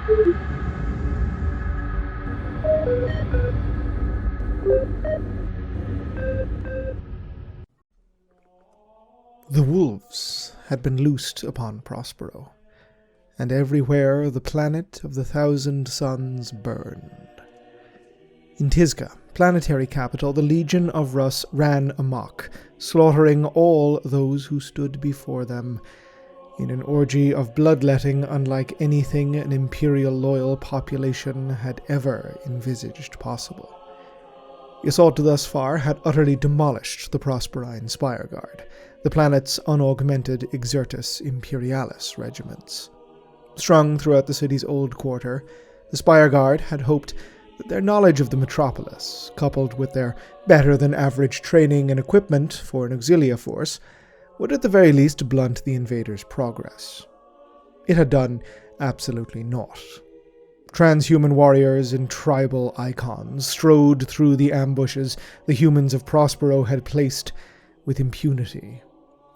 The wolves had been loosed upon Prospero, and everywhere the planet of the 1,000 suns burned. In Tizca, planetary capital, the Legion of Rus ran amok, slaughtering all those who stood before them in an orgy of bloodletting unlike anything an imperial loyal population had ever envisaged possible. The assault thus far had utterly demolished the Prosperine Spire Guard, the planet's unaugmented Exertus Imperialis regiments. Strung throughout the city's old quarter, the Spire Guard had hoped that their knowledge of the metropolis, coupled with their better-than-average training and equipment for an auxilia force, would at the very least blunt the invaders' progress. It had done absolutely naught. Transhuman warriors in tribal icons strode through the ambushes the humans of Prospero had placed with impunity,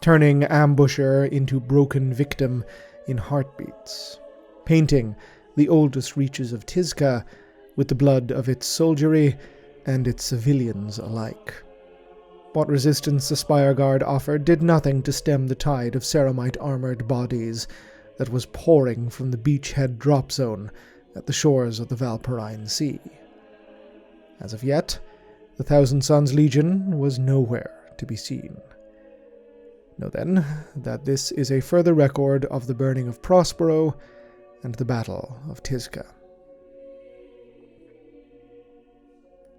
turning ambusher into broken victim in heartbeats, painting the oldest reaches of Tizca with the blood of its soldiery and its civilians alike. What resistance the Spire Guard offered did nothing to stem the tide of ceramite-armored bodies that was pouring from the beachhead drop zone at the shores of the Valpurine Sea. As of yet, the 1,000 Suns Legion was nowhere to be seen. Know then that this is a further record of the burning of Prospero and the Battle of Tizca.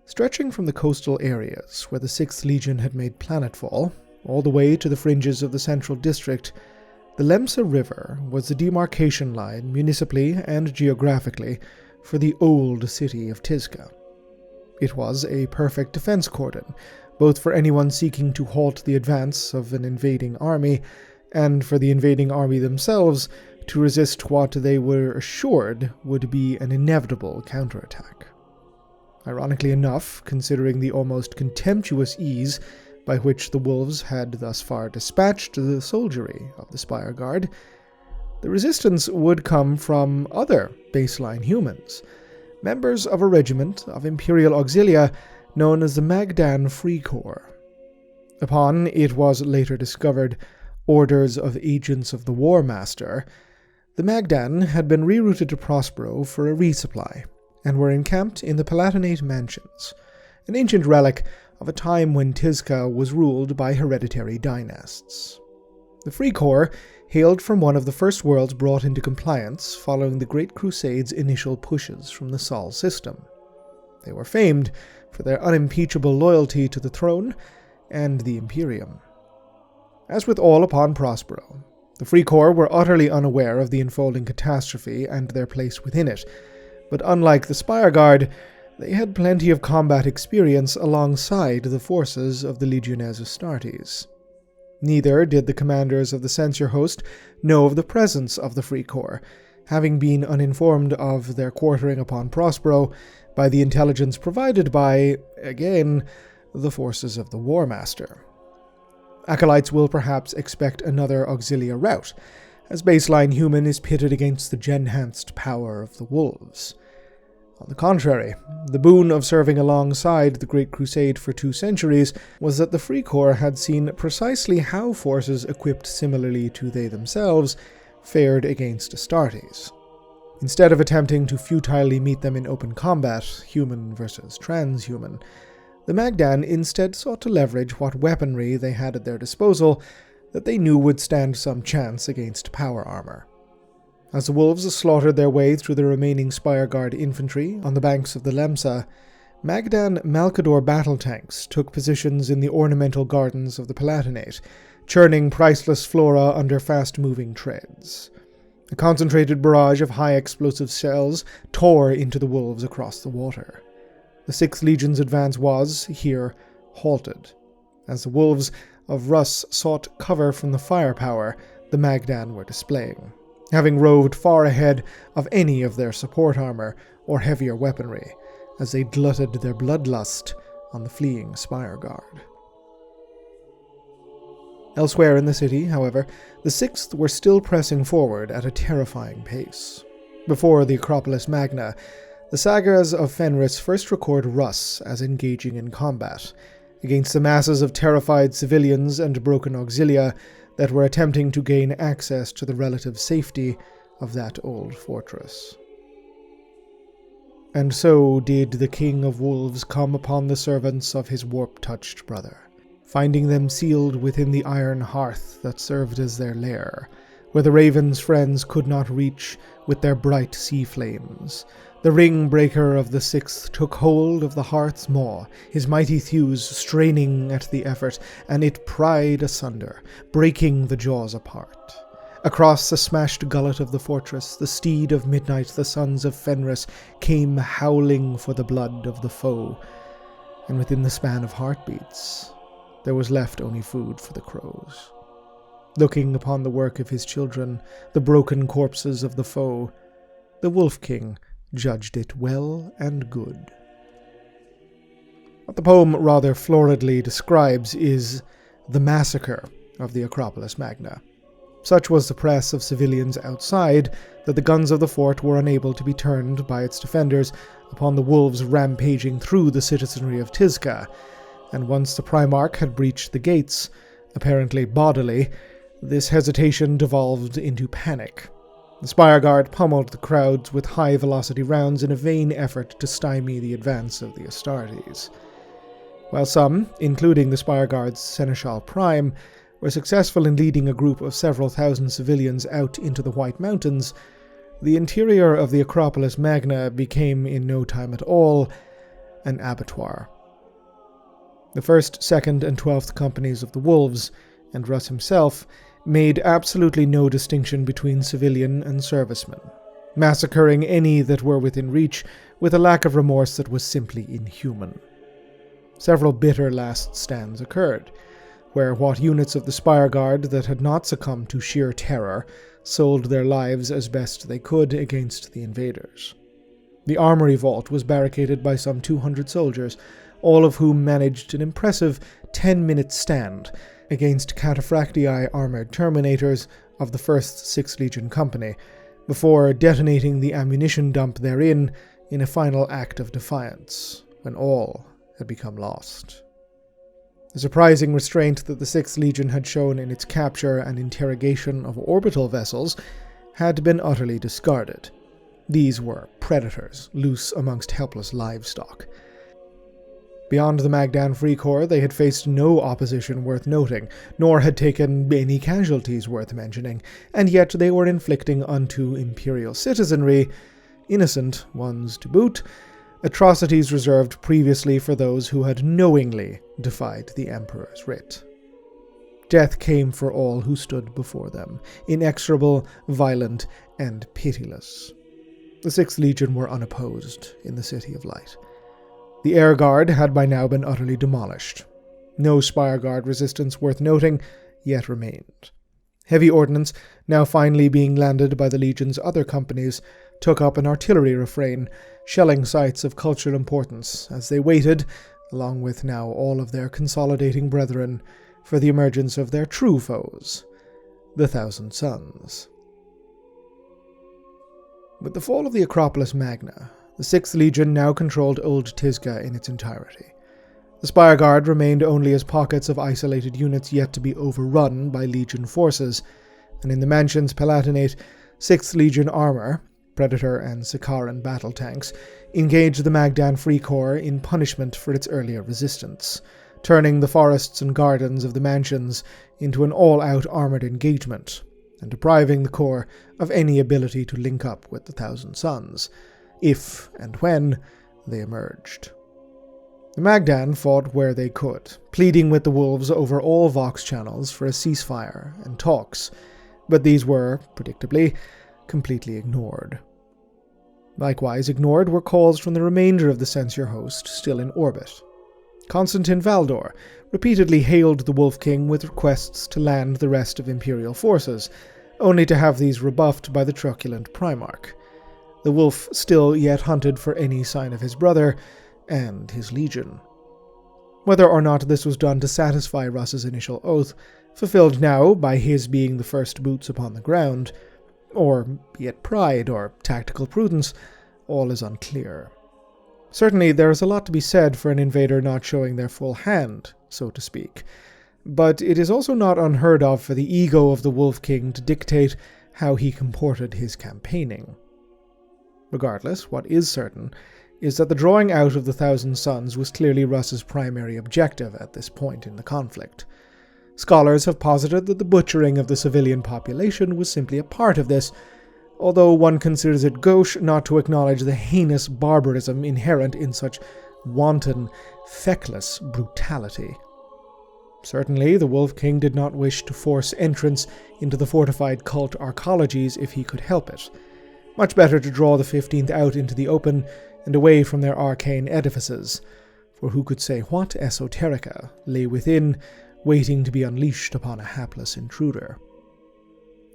Stretching from the coastal areas where the 6th Legion had made planetfall, all the way to the fringes of the central district, the Lemsa River was the demarcation line municipally and geographically for the old city of Tizca. It was a perfect defense cordon, both for anyone seeking to halt the advance of an invading army, and for the invading army themselves to resist what they were assured would be an inevitable counterattack. Ironically enough, considering the almost contemptuous ease by which the wolves had thus far dispatched the soldiery of the Spire Guard, the resistance would come from other baseline humans, members of a regiment of Imperial Auxilia known as the Magdan Free Corps. Upon, it was later discovered, orders of agents of the War Master, the Magdan had been rerouted to Prospero for a resupply, and were encamped in the Palatinate Mansions, an ancient relic of a time when Tizca was ruled by hereditary dynasts. The Free Corps hailed from one of the first worlds brought into compliance following the Great Crusade's initial pushes from the Sol system. They were famed for their unimpeachable loyalty to the throne and the Imperium. As with all upon Prospero, the Free Corps were utterly unaware of the unfolding catastrophe and their place within it, but unlike the Spire Guard, they had plenty of combat experience alongside the forces of the Legiones Astartes. Neither did the commanders of the Censor Host know of the presence of the Free Corps, having been uninformed of their quartering upon Prospero by the intelligence provided by, again, the forces of the War Master. Acolytes will perhaps expect another Auxilia rout, as baseline human is pitted against the genhanced power of the wolves. On the contrary, the boon of serving alongside the Great Crusade for 2 centuries was that the Free Corps had seen precisely how forces equipped similarly to they themselves fared against Astartes. Instead of attempting to futilely meet them in open combat, human versus transhuman, the Magdan instead sought to leverage what weaponry they had at their disposal that they knew would stand some chance against power armor. As the wolves slaughtered their way through the remaining Spire Guard infantry on the banks of the Lemsa, Magdan Malkador battle tanks took positions in the ornamental gardens of the Palatinate, churning priceless flora under fast-moving treads. A concentrated barrage of high-explosive shells tore into the wolves across the water. The 6th Legion's advance was, here, halted. As the wolves of Rus sought cover from the firepower the Magdan were displaying, having roved far ahead of any of their support armor or heavier weaponry, as they glutted their bloodlust on the fleeing Spire Guard. Elsewhere in the city, however, the 6th were still pressing forward at a terrifying pace. Before the Acropolis Magna, the sagas of Fenris first record Russ as engaging in combat against the masses of terrified civilians and broken auxilia that were attempting to gain access to the relative safety of that old fortress. And so did the King of Wolves come upon the servants of his warp-touched brother, finding them sealed within the iron hearth that served as their lair, where the Raven's friends could not reach with their bright sea flames. The ring-breaker of the Sixth took hold of the hearth's maw, his mighty thews straining at the effort, and it pried asunder, breaking the jaws apart. Across the smashed gullet of the fortress, the steed of midnight, the sons of Fenris, came howling for the blood of the foe, and within the span of heartbeats, there was left only food for the crows. Looking upon the work of his children, the broken corpses of the foe, the Wolf King judged it well and good. What the poem rather floridly describes is the massacre of the Acropolis Magna. Such was the press of civilians outside that the guns of the fort were unable to be turned by its defenders upon the wolves rampaging through the citizenry of Tizca, and once the Primarch had breached the gates, apparently bodily, this hesitation devolved into panic. The Spireguard pummeled the crowds with high-velocity rounds in a vain effort to stymie the advance of the Astartes. While some, including the Spireguard's Seneschal Prime, were successful in leading a group of several thousand civilians out into the White Mountains, the interior of the Acropolis Magna became in no time at all an abattoir. The 1st, 2nd, and 12th companies of the Wolves, and Russ himself, made absolutely no distinction between civilian and servicemen, massacring any that were within reach with a lack of remorse that was simply inhuman. Several bitter last stands occurred, where what units of the Spireguard that had not succumbed to sheer terror sold their lives as best they could against the invaders. The armory vault was barricaded by some 200 soldiers, all of whom managed an impressive 10-minute stand against cataphractii armored terminators of the 1st 6th Legion Company, before detonating the ammunition dump therein in a final act of defiance, when all had become lost. The surprising restraint that the 6th Legion had shown in its capture and interrogation of orbital vessels had been utterly discarded. These were predators, loose amongst helpless livestock. Beyond the Magdan Free Corps, they had faced no opposition worth noting, nor had taken any casualties worth mentioning, and yet they were inflicting unto Imperial citizenry, innocent ones to boot, atrocities reserved previously for those who had knowingly defied the Emperor's writ. Death came for all who stood before them, inexorable, violent, and pitiless. The 6th Legion were unopposed in the City of Light. The Air Guard had by now been utterly demolished. No Spireguard resistance worth noting yet remained. Heavy ordnance, now finally being landed by the Legion's other companies, took up an artillery refrain, shelling sites of cultural importance as they waited, along with now all of their consolidating brethren, for the emergence of their true foes, the Thousand Sons. With the fall of the Acropolis Magna, the 6th Legion now controlled Old Tizca in its entirety. The Spireguard remained only as pockets of isolated units yet to be overrun by Legion forces, and in the Mansion's Palatinate, 6th Legion armor, Predator and Sikaran battle tanks, engaged the Magdan Free Corps in punishment for its earlier resistance, turning the forests and gardens of the Mansions into an all-out armored engagement, and depriving the Corps of any ability to link up with the Thousand Sons, if and when they emerged. The Magdan fought where they could, pleading with the Wolves over all Vox channels for a ceasefire and talks, but these were, predictably, completely ignored. Likewise ignored were calls from the remainder of the censure host still in orbit. Constantin Valdor repeatedly hailed the Wolf King with requests to land the rest of Imperial forces, only to have these rebuffed by the truculent Primarch. The wolf still yet hunted for any sign of his brother and his legion. Whether or not this was done to satisfy Russ's initial oath, fulfilled now by his being the first boots upon the ground, Or be it pride or tactical prudence, all is unclear. Certainly there is a lot to be said for an invader not showing their full hand, so to speak, but it is also not unheard of for the ego of the Wolf King to dictate how he comported his campaigning. Regardless, what is certain is that the drawing out of the Thousand Sons was clearly Russ's primary objective at this point in the conflict. Scholars have posited that the butchering of the civilian population was simply a part of this, although one considers it gauche not to acknowledge the heinous barbarism inherent in such wanton, feckless brutality. Certainly, the Wolf King did not wish to force entrance into the fortified cult arcologies if he could help it. Much better to draw the 15th out into the open and away from their arcane edifices, for who could say what esoterica lay within, waiting to be unleashed upon a hapless intruder.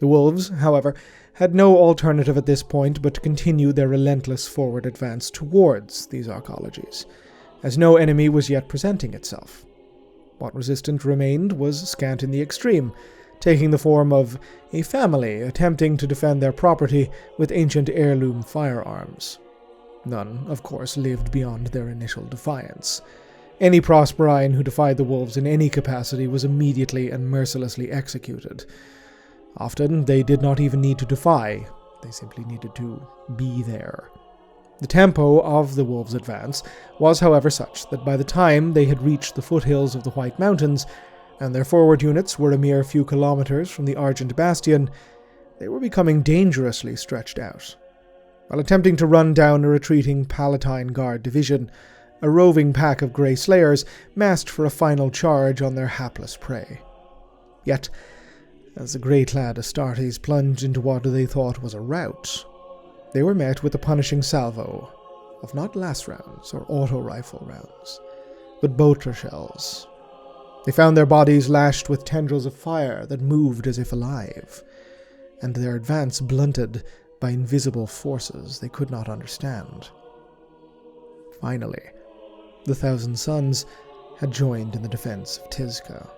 The wolves, however, had no alternative at this point but to continue their relentless forward advance towards these arcologies, as no enemy was yet presenting itself. What resistance remained was scant in the extreme, taking the form of a family attempting to defend their property with ancient heirloom firearms. None, of course, lived beyond their initial defiance. Any Prosperine who defied the wolves in any capacity was immediately and mercilessly executed. Often, they did not even need to defy, they simply needed to be there. The tempo of the wolves' advance was, however, such that by the time they had reached the foothills of the White Mountains, and their forward units were a mere few kilometers from the Argent Bastion, they were becoming dangerously stretched out. While attempting to run down a retreating Palatine Guard division, a roving pack of Grey Slayers massed for a final charge on their hapless prey. Yet, as the grey-clad Astartes plunged into what they thought was a rout, they were met with a punishing salvo of not las rounds or auto-rifle rounds, but bolter shells. They found their bodies lashed with tendrils of fire that moved as if alive, and their advance blunted by invisible forces they could not understand. Finally, the Thousand Sons had joined in the defense of Tizca.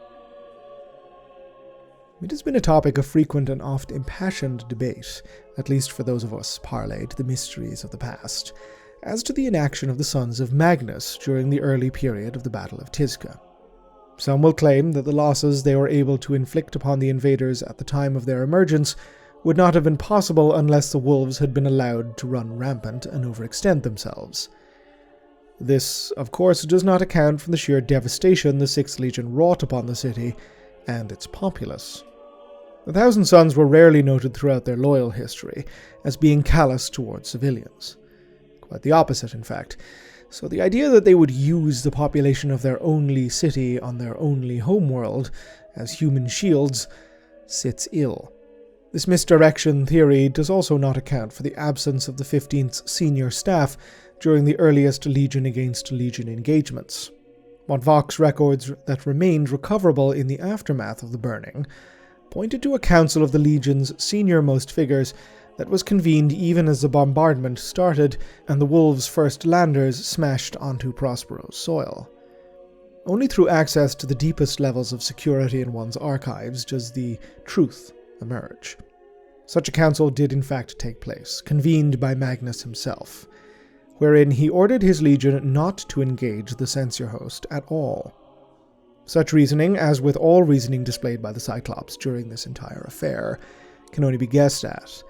It has been a topic of frequent and oft impassioned debate, at least for those of us parlayed to the mysteries of the past, as to the inaction of the sons of Magnus during the early period of the Battle of Tizca. Some will claim that the losses they were able to inflict upon the invaders at the time of their emergence would not have been possible unless the wolves had been allowed to run rampant and overextend themselves. This, of course, does not account for the sheer devastation the Sixth Legion wrought upon the city and its populace. The Thousand Sons were rarely noted throughout their loyal history as being callous towards civilians. Quite the opposite, in fact. So the idea that they would use the population of their only city on their only homeworld as human shields sits ill. This misdirection theory does also not account for the absence of the 15th's senior staff during the earliest Legion against Legion engagements. What Vox records that remained recoverable in the aftermath of the burning pointed to a council of the Legion's senior-most figures that was convened even as the bombardment started and the wolves' first landers smashed onto Prospero's soil. Only through access to the deepest levels of security in one's archives does the truth emerge. Such a council did in fact take place, convened by Magnus himself, wherein he ordered his legion not to engage the censor host at all. Such reasoning, as with all reasoning displayed by the Cyclops during this entire affair, can only be guessed at,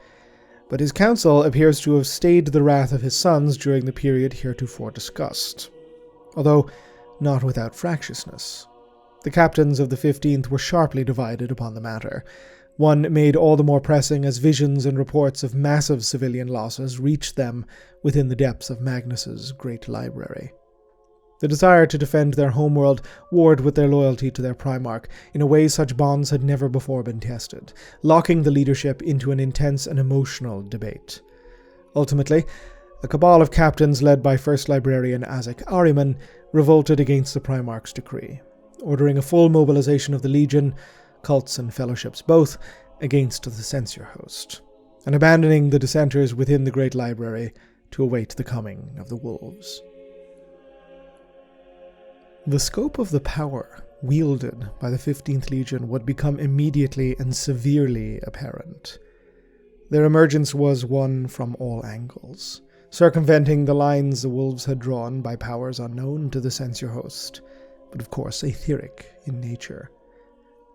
but his council appears to have stayed the wrath of his sons during the period heretofore discussed, although not without fractiousness. The captains of the 15th were sharply divided upon the matter, one made all the more pressing as visions and reports of massive civilian losses reached them within the depths of Magnus's great library. The desire to defend their homeworld warred with their loyalty to their Primarch in a way such bonds had never before been tested, locking the leadership into an intense and emotional debate. Ultimately, a cabal of captains led by First Librarian Azek Ahriman revolted against the Primarch's decree, ordering a full mobilization of the Legion, cults and fellowships both, against the censor host, and abandoning the dissenters within the Great Library to await the coming of the wolves. The scope of the power wielded by the 15th Legion would become immediately and severely apparent. Their emergence was one from all angles, circumventing the lines the wolves had drawn by powers unknown to the censor host, but of course etheric in nature.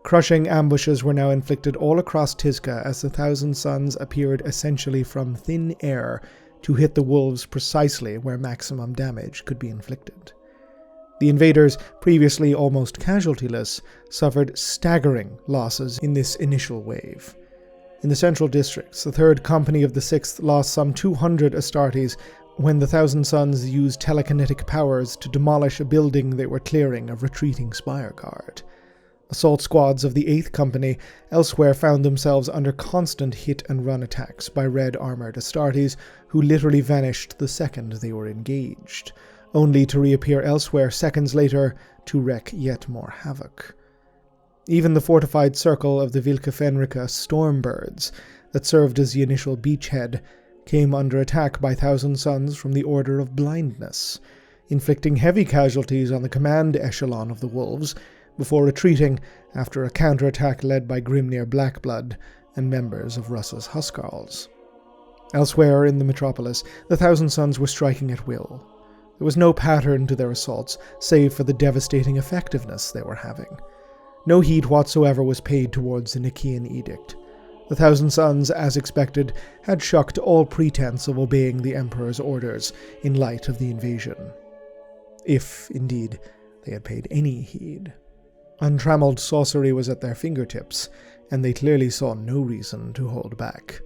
Crushing ambushes were now inflicted all across Tizca as the Thousand Suns appeared essentially from thin air to hit the wolves precisely where maximum damage could be inflicted. The invaders, previously almost casualtyless, suffered staggering losses in this initial wave. In the central districts, the 3rd Company of the 6th lost some 200 Astartes when the Thousand Suns used telekinetic powers to demolish a building they were clearing of retreating spire guard. Assault squads of the 8th Company elsewhere found themselves under constant hit-and-run attacks by red-armored Astartes who literally vanished the second they were engaged, only to reappear elsewhere seconds later to wreak yet more havoc. Even the fortified circle of the Vilka Fenrica Stormbirds, that served as the initial beachhead, came under attack by Thousand Suns from the Order of Blindness, inflicting heavy casualties on the command echelon of the wolves, before retreating after a counterattack led by Grimnir Blackblood and members of Russ's Huskarls. Elsewhere in the metropolis, the Thousand Suns were striking at will. There was no pattern to their assaults, save for the devastating effectiveness they were having. No heed whatsoever was paid towards the Nicaean Edict. The Thousand Suns, as expected, had shucked all pretense of obeying the Emperor's orders in light of the invasion. If, indeed, they had paid any heed. Untrammeled sorcery was at their fingertips, and they clearly saw no reason to hold back.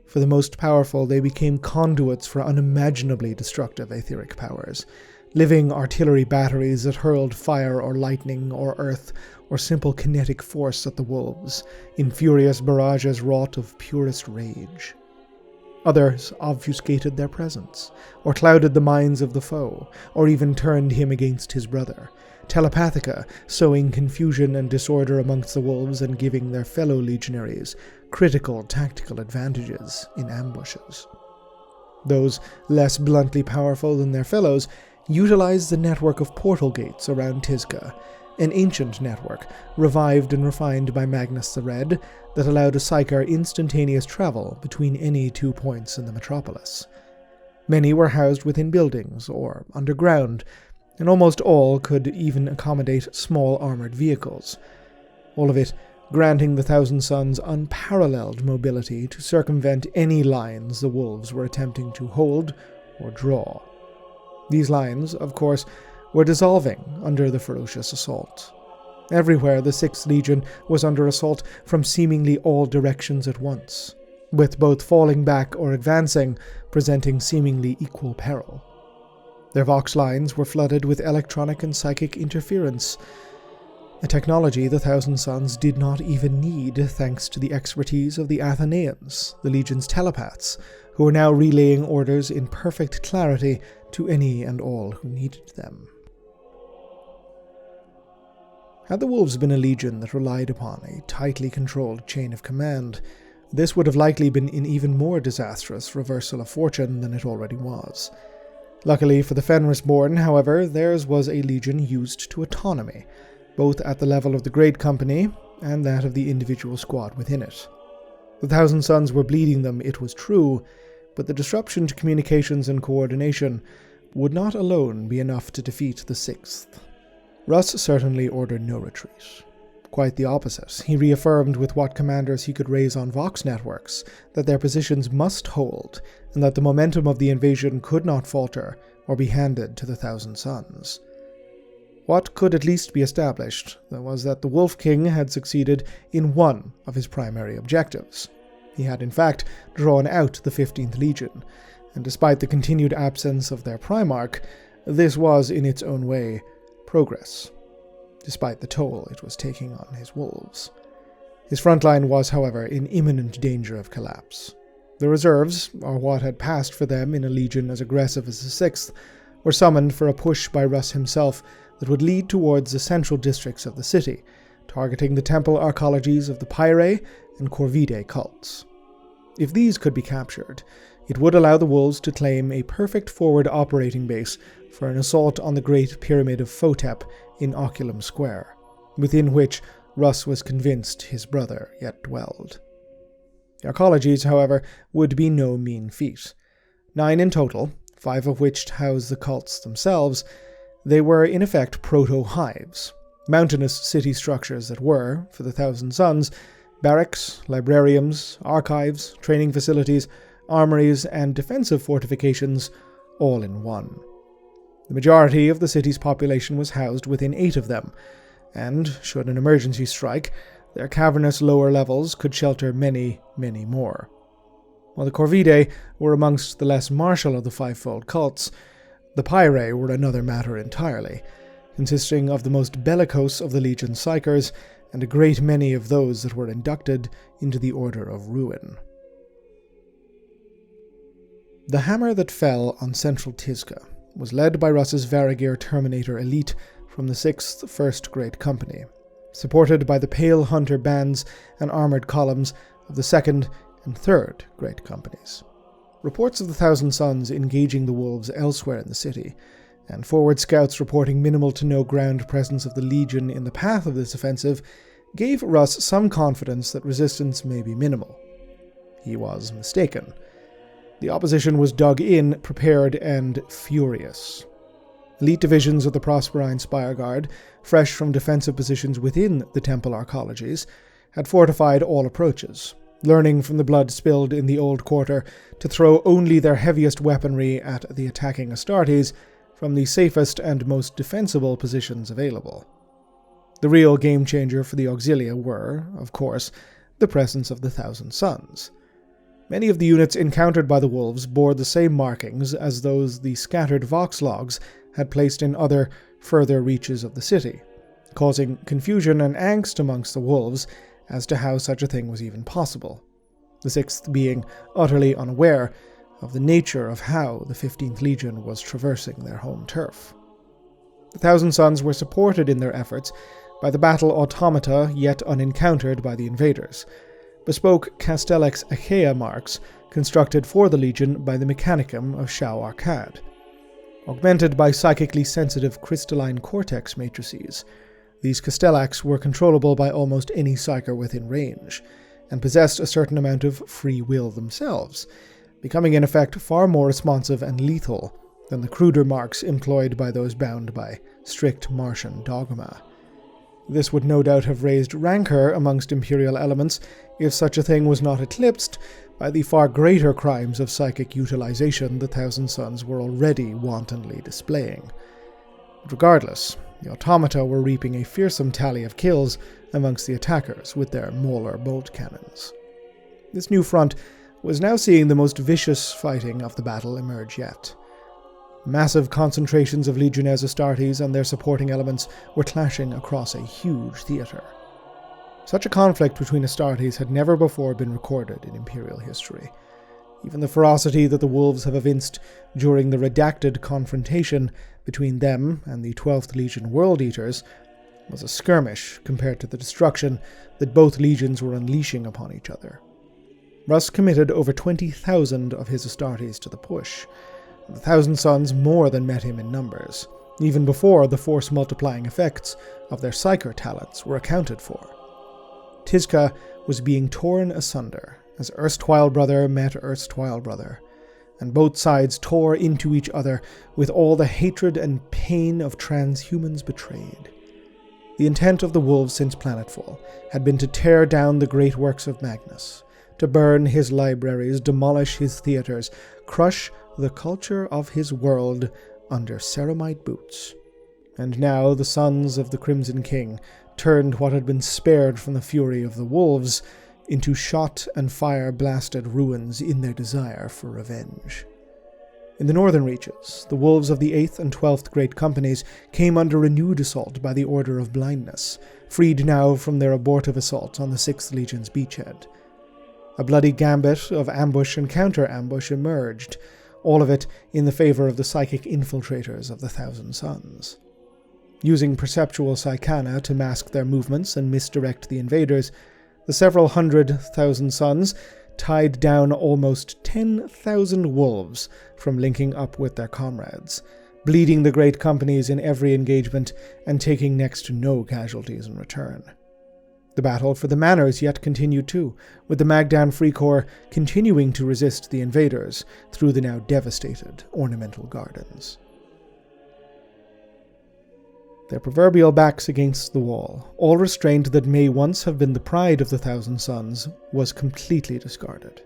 For the most powerful, they became conduits for unimaginably destructive etheric powers, living artillery batteries that hurled fire or lightning or earth or simple kinetic force at the wolves, in furious barrages wrought of purest rage. Others obfuscated their presence, or clouded the minds of the foe, or even turned him against his brother, telepathica, sowing confusion and disorder amongst the wolves and giving their fellow legionaries critical tactical advantages in ambushes. Those less bluntly powerful than their fellows utilized the network of portal gates around Tizca, an ancient network, revived and refined by Magnus the Red, that allowed a Psyker instantaneous travel between any 2 points in the metropolis. Many were housed within buildings or underground, and almost all could even accommodate small armored vehicles. All of it granting the Thousand Suns unparalleled mobility to circumvent any lines the wolves were attempting to hold or draw. These lines, of course, were dissolving under the ferocious assault. Everywhere the 6th Legion was under assault from seemingly all directions at once, with both falling back or advancing presenting seemingly equal peril. Their vox lines were flooded with electronic and psychic interference, a technology the Thousand Suns did not even need thanks to the expertise of the Athenians, the Legion's telepaths, who were now relaying orders in perfect clarity to any and all who needed them. Had the Wolves been a legion that relied upon a tightly controlled chain of command, this would have likely been an even more disastrous reversal of fortune than it already was. Luckily for the Fenrisborn, however, theirs was a legion used to autonomy, both at the level of the Great Company and that of the individual squad within it. The Thousand Suns were bleeding them, it was true, but the disruption to communications and coordination would not alone be enough to defeat the 6th. Russ certainly ordered no retreat. Quite the opposite. He reaffirmed with what commanders he could raise on Vox networks that their positions must hold, and that the momentum of the invasion could not falter or be handed to the Thousand Suns. What could at least be established was that the Wolf King had succeeded in one of his primary objectives. He had in fact drawn out the 15th Legion, and despite the continued absence of their Primarch, this was in its own way progress, despite the toll it was taking on his wolves. His front line was, however, in imminent danger of collapse. The reserves, or what had passed for them in a legion as aggressive as the 6th, were summoned for a push by Russ himself that would lead towards the central districts of the city, targeting the temple arcologies of the Pyre and Corvide cults. If these could be captured, it would allow the Wolves to claim a perfect forward operating base for an assault on the Great Pyramid of Photep in Oculum Square, within which Russ was convinced his brother yet dwelled. The arcologies, however, would be no mean feat. 9 in total, 5 of which housed the cults themselves. They were in effect proto-hives, mountainous city structures that were, for the Thousand Sons, barracks, librariums, archives, training facilities, armories, and defensive fortifications, all in one. The majority of the city's population was housed within 8 of them, and, should an emergency strike, their cavernous lower levels could shelter many, many more. While the Corvidae were amongst the less martial of the fivefold cults, the Pyrae were another matter entirely, consisting of the most bellicose of the Legion Psychers and a great many of those that were inducted into the Order of Ruin. The hammer that fell on central Tizca was led by Russ's Varigir Terminator elite from the 6th First Great Company, supported by the Pale Hunter bands and armoured columns of the 2nd and 3rd Great Companies. Reports of the Thousand Sons engaging the wolves elsewhere in the city, and forward scouts reporting minimal to no ground presence of the Legion in the path of this offensive, gave Russ some confidence that resistance may be minimal. He was mistaken. The opposition was dug in, prepared, and furious. Elite divisions of the Prosperine Spire Guard, fresh from defensive positions within the Temple Arcologies, had fortified all approaches, learning from the blood spilled in the Old Quarter to throw only their heaviest weaponry at the attacking Astartes from the safest and most defensible positions available. The real game-changer for the Auxilia were, of course, the presence of the Thousand Sons. Many of the units encountered by the wolves bore the same markings as those the scattered Vox logs had placed in other, further reaches of the city, causing confusion and angst amongst the wolves as to how such a thing was even possible, the 6th being utterly unaware of the nature of how the 15th Legion was traversing their home turf. The Thousand Sons were supported in their efforts by the battle automata yet unencountered by the invaders, bespoke Castellax Achaea marks constructed for the Legion by the Mechanicum of Shao Arkad. Augmented by psychically sensitive crystalline cortex matrices, these Castellax were controllable by almost any psyker within range, and possessed a certain amount of free will themselves, becoming in effect far more responsive and lethal than the cruder marks employed by those bound by strict Martian dogma. This would no doubt have raised rancor amongst Imperial elements if such a thing was not eclipsed by the far greater crimes of psychic utilization the Thousand Sons were already wantonly displaying. But regardless, the automata were reaping a fearsome tally of kills amongst the attackers with their molar bolt cannons. This new front was now seeing the most vicious fighting of the battle emerge yet. Massive concentrations of Legionnaires Astartes and their supporting elements were clashing across a huge theatre. Such a conflict between Astartes had never before been recorded in Imperial history. Even the ferocity that the wolves have evinced during the redacted confrontation between them and the 12th Legion World Eaters was a skirmish compared to the destruction that both legions were unleashing upon each other. Russ committed over 20,000 of his Astartes to the push. The Thousand Sons more than met him in numbers, even before the force-multiplying effects of their psyker talents were accounted for. Tizca was being torn asunder, as erstwhile brother met erstwhile brother, and both sides tore into each other with all the hatred and pain of transhumans betrayed. The intent of the wolves since planetfall had been to tear down the great works of Magnus, to burn his libraries, demolish his theaters, crush the culture of his world under ceramite boots. And now the sons of the Crimson King turned what had been spared from the fury of the wolves into shot and fire-blasted ruins in their desire for revenge. In the northern reaches, the wolves of the 8th and 12th Great Companies came under renewed assault by the Order of Blindness, freed now from their abortive assault on the 6th Legion's beachhead. A bloody gambit of ambush and counter-ambush emerged, all of it in the favor of the psychic infiltrators of the Thousand Sons. Using perceptual psychana to mask their movements and misdirect the invaders, the several 100,000 Sons tied down almost 10,000 wolves from linking up with their comrades, bleeding the great companies in every engagement and taking next to no casualties in return. The battle for the manors yet continued too, with the Magdan Free Corps continuing to resist the invaders through the now devastated ornamental gardens. Their proverbial backs against the wall, all restraint that may once have been the pride of the Thousand Sons was completely discarded.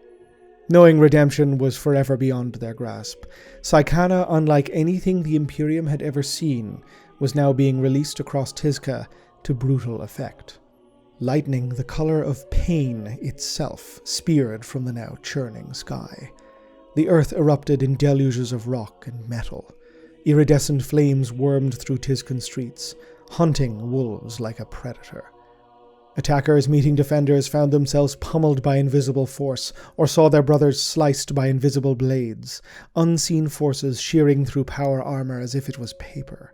Knowing redemption was forever beyond their grasp, Psychana, unlike anything the Imperium had ever seen, was now being released across Tizca to brutal effect. Lightning, the color of pain itself, speared from the now churning sky. The earth erupted in deluges of rock and metal. Iridescent flames wormed through Tizcan streets, hunting wolves like a predator. Attackers meeting defenders found themselves pummeled by invisible force, or saw their brothers sliced by invisible blades, unseen forces shearing through power armor as if it was paper.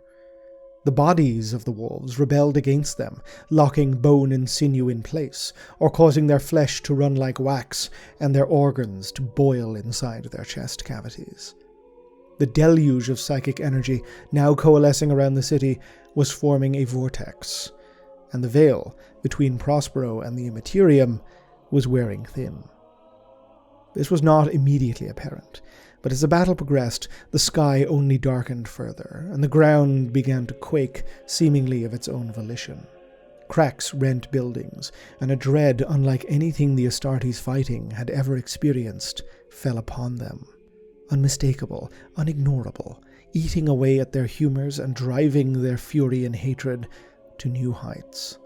The bodies of the wolves rebelled against them, locking bone and sinew in place, or causing their flesh to run like wax and their organs to boil inside their chest cavities. The deluge of psychic energy now coalescing around the city was forming a vortex, and the veil between Prospero and the Immaterium was wearing thin. This was not immediately apparent, but as the battle progressed, the sky only darkened further, and the ground began to quake, seemingly of its own volition. Cracks rent buildings, and a dread unlike anything the Astartes fighting had ever experienced fell upon them. Unmistakable, unignorable, eating away at their humors and driving their fury and hatred to new heights.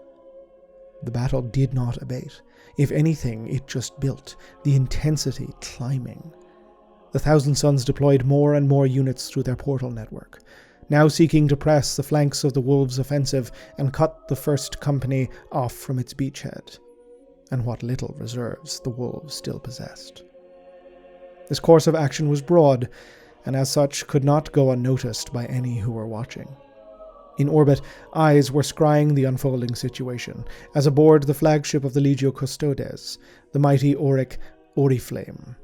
The battle did not abate. If anything, it just built, the intensity climbing. The Thousand Sons deployed more and more units through their portal network, now seeking to press the flanks of the Wolves' offensive and cut the First Company off from its beachhead, and what little reserves the Wolves still possessed. This course of action was broad, and as such could not go unnoticed by any who were watching. In orbit, eyes were scrying the unfolding situation, as aboard the flagship of the Legio Custodes, the mighty Auric Oriflame,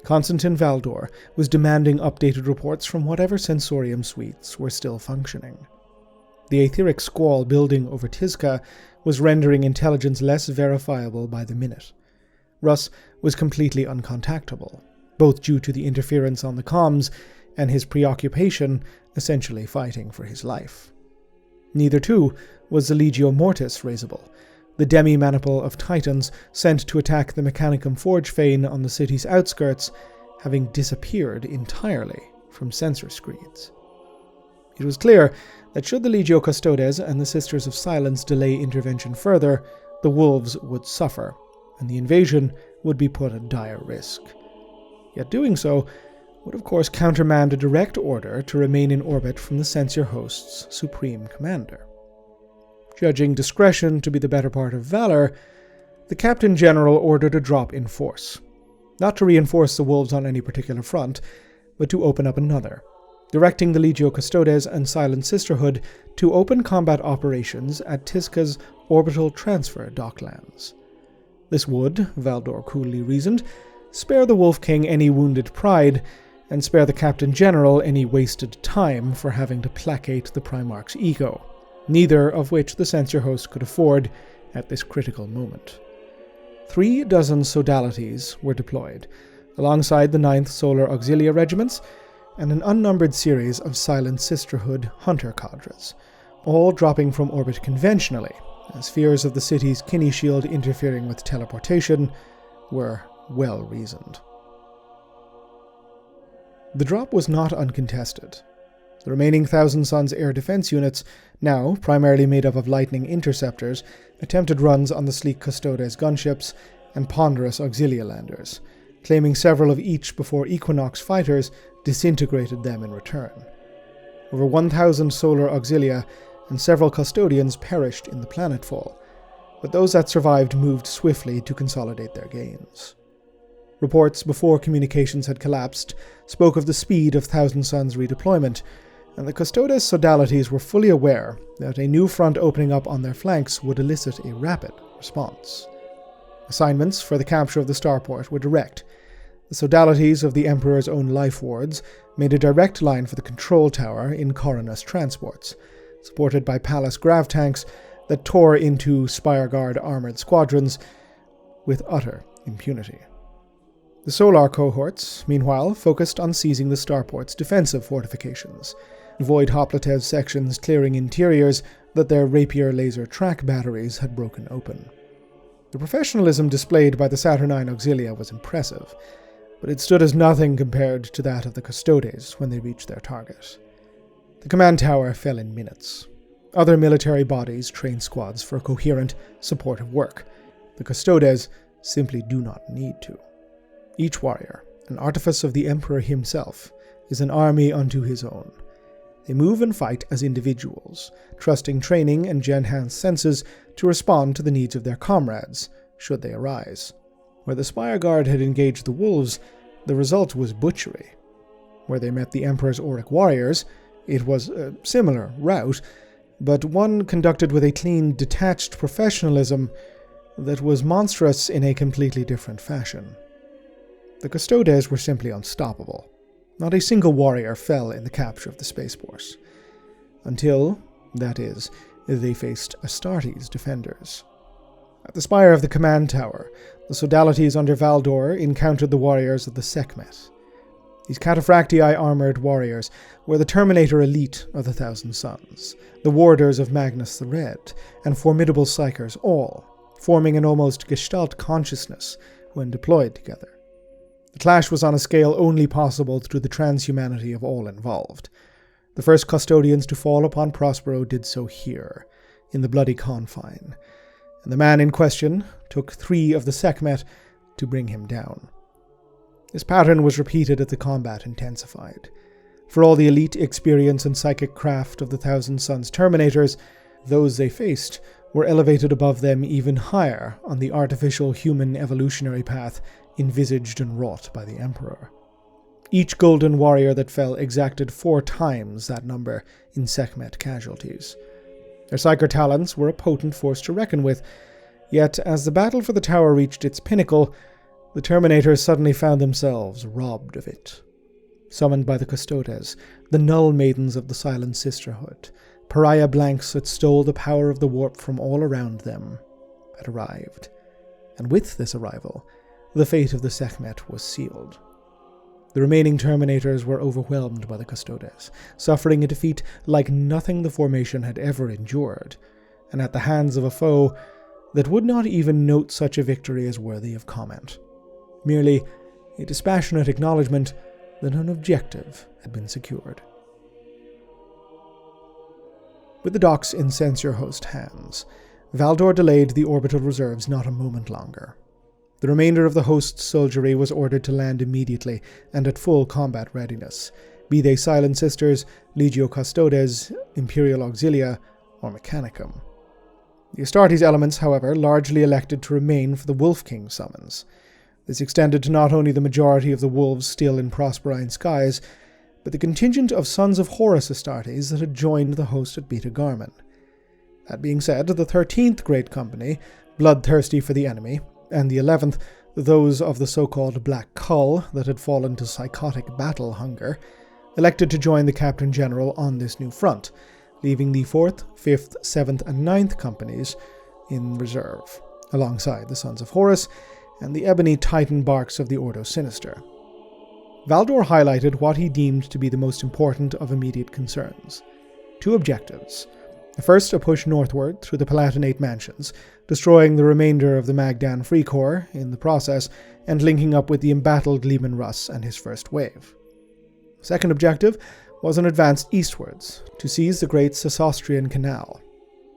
Constantin Valdor was demanding updated reports from whatever sensorium suites were still functioning. The aetheric squall building over Tizca was rendering intelligence less verifiable by the minute. Russ was completely uncontactable, both due to the interference on the comms and his preoccupation essentially fighting for his life. Neither, too, was the Legio Mortis raisable, the demi-maniple of Titans sent to attack the Mechanicum Forge Fane on the city's outskirts, having disappeared entirely from sensor screens. It was clear that should the Legio Custodes and the Sisters of Silence delay intervention further, the wolves would suffer, and the invasion would be put at dire risk. Yet doing so would of course countermand a direct order to remain in orbit from the Censor host's supreme commander. Judging discretion to be the better part of valor, the Captain General ordered a drop in force, not to reinforce the wolves on any particular front, but to open up another, directing the Legio Custodes and Silent Sisterhood to open combat operations at Tizca's orbital transfer docklands. This would, Valdor coolly reasoned, spare the Wolf King any wounded pride, and spare the Captain General any wasted time for having to placate the Primarch's ego, neither of which the Censor host could afford at this critical moment. 3 dozen sodalities were deployed, alongside the 9th Solar Auxilia regiments, and an unnumbered series of Silent Sisterhood hunter cadres, all dropping from orbit conventionally, as fears of the city's Kinney shield interfering with teleportation were well reasoned. The drop was not uncontested. The remaining Thousand Sons air defense units, now primarily made up of Lightning interceptors, attempted runs on the sleek Custodes gunships and ponderous Auxilia landers, claiming several of each before Equinox fighters disintegrated them in return. Over 1,000 Solar Auxilia and several Custodians perished in the planetfall, but those that survived moved swiftly to consolidate their gains. Reports before communications had collapsed spoke of the speed of Thousand Sons redeployment, and the Custodes sodalities were fully aware that a new front opening up on their flanks would elicit a rapid response. Assignments for the capture of the starport were direct. The sodalities of the Emperor's own life wards made a direct line for the control tower in Coronus transports, supported by Palace grav tanks that tore into Spire Guard armored squadrons with utter impunity. The Solar cohorts, meanwhile, focused on seizing the starport's defensive fortifications, Void Hoplitev sections clearing interiors that their rapier laser track batteries had broken open. The professionalism displayed by the Saturnine Auxilia was impressive, but it stood as nothing compared to that of the Custodes when they reached their target. The command tower fell in minutes. Other military bodies trained squads for coherent, supportive work. The Custodes simply do not need to. Each warrior, an artifice of the Emperor himself, is an army unto his own. They move and fight as individuals, trusting training and enhanced senses to respond to the needs of their comrades, should they arise. Where the Spire Guard had engaged the wolves, the result was butchery. Where they met the Emperor's Auric warriors, it was a similar rout, but one conducted with a clean, detached professionalism that was monstrous in a completely different fashion. The Custodes were simply unstoppable. Not a single warrior fell in the capture of the spaceport. Until, that is, they faced Astartes' defenders. At the spire of the command tower, the Sodalities under Valdor encountered the warriors of the Sekhmet. These Cataphractii armored warriors were the Terminator elite of the Thousand Suns, the warders of Magnus the Red, and formidable psychers all, forming an almost Gestalt consciousness when deployed together. The clash was on a scale only possible through the transhumanity of all involved. The first custodians to fall upon Prospero did so here, in the bloody confine, and the man in question took 3 of the Sekhmet to bring him down. This pattern was repeated as the combat intensified. For all the elite experience and psychic craft of the Thousand Suns Terminators, those they faced were elevated above them even higher on the artificial human evolutionary path envisaged and wrought by the Emperor. Each golden warrior that fell exacted 4 times that number in Sekhmet casualties. Their psyker talents were a potent force to reckon with, yet as the battle for the tower reached its pinnacle, the Terminators suddenly found themselves robbed of it. Summoned by the Custodes, the Null Maidens of the Silent Sisterhood, pariah blanks that stole the power of the warp from all around them, had arrived. And with this arrival, the fate of the Sekhmet was sealed. The remaining Terminators were overwhelmed by the Custodes, suffering a defeat like nothing the formation had ever endured, and at the hands of a foe that would not even note such a victory as worthy of comment. Merely a dispassionate acknowledgement that an objective had been secured. With the docks in Censor Host hands, Valdor delayed the orbital reserves not a moment longer. The remainder of the host's soldiery was ordered to land immediately and at full combat readiness, be they Silent Sisters, Legio Custodes, Imperial Auxilia, or Mechanicum. The Astartes elements, however, largely elected to remain for the Wolf King summons. This extended to not only the majority of the wolves still in Prosperine skies, but the contingent of sons of Horus Astartes that had joined the host at Beta Garman. That being said, the 13th Great Company, bloodthirsty for the enemy, and the 11th, those of the so-called Black Cull that had fallen to psychotic battle hunger, elected to join the Captain General on this new front, leaving the 4th, 5th, 7th, and 9th companies in reserve, alongside the Sons of Horus and the ebony Titan barks of the Ordo Sinister. Valdor highlighted what he deemed to be the most important of immediate concerns. 2 objectives. The first, a push northward through the Palatinate mansions, destroying the remainder of the Magdan Free Corps in the process, and linking up with the embattled Leman Russ and his first wave. The second objective was an advance eastwards, to seize the Great Sesaustrian Canal.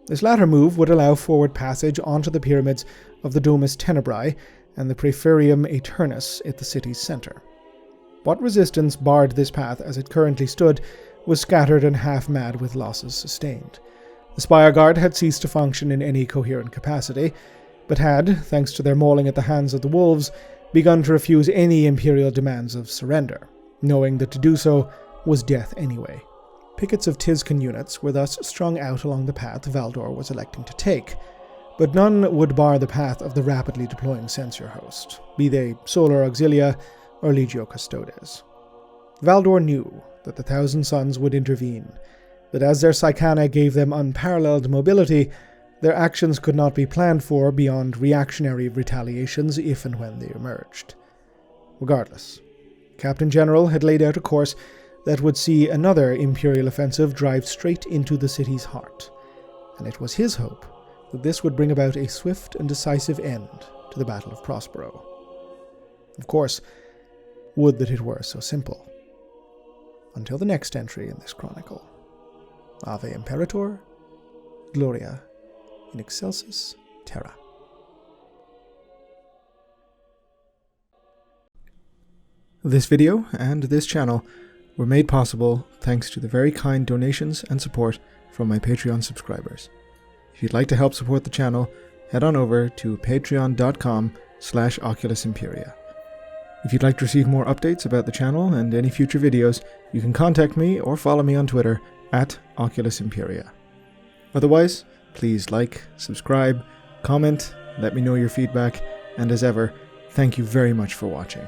This latter move would allow forward passage onto the pyramids of the Domus Tenebrae and the Praeferium Aeternus at the city's center. What resistance barred this path as it currently stood was scattered and half-mad with losses sustained. The Spire Guard had ceased to function in any coherent capacity, but had, thanks to their mauling at the hands of the wolves, begun to refuse any Imperial demands of surrender, knowing that to do so was death anyway. Pickets of Tizcan units were thus strung out along the path Valdor was electing to take, but none would bar the path of the rapidly deploying Censor Host, be they Solar Auxilia or Legio Custodes. Valdor knew that the Thousand Suns would intervene, but as their Psychana gave them unparalleled mobility, Their actions could not be planned for beyond reactionary retaliations if and when they emerged. Regardless, Captain General had laid out a course that would see another Imperial offensive drive straight into the city's heart, and it was his hope that this would bring about a swift and decisive end to the Battle of Prospero. Of course, would that it were so simple. Until the next entry in this chronicle. Ave Imperator, Gloria in Excelsis Terra. This video and this channel were made possible thanks to the very kind donations and support from my Patreon subscribers. If you'd like to help support the channel, head on over to patreon.com/Oculus Imperia. If you'd like to receive more updates about the channel and any future videos, you can contact me or follow me on Twitter @Oculus Imperia. Otherwise, please like, subscribe, comment, let me know your feedback, and as ever, thank you very much for watching.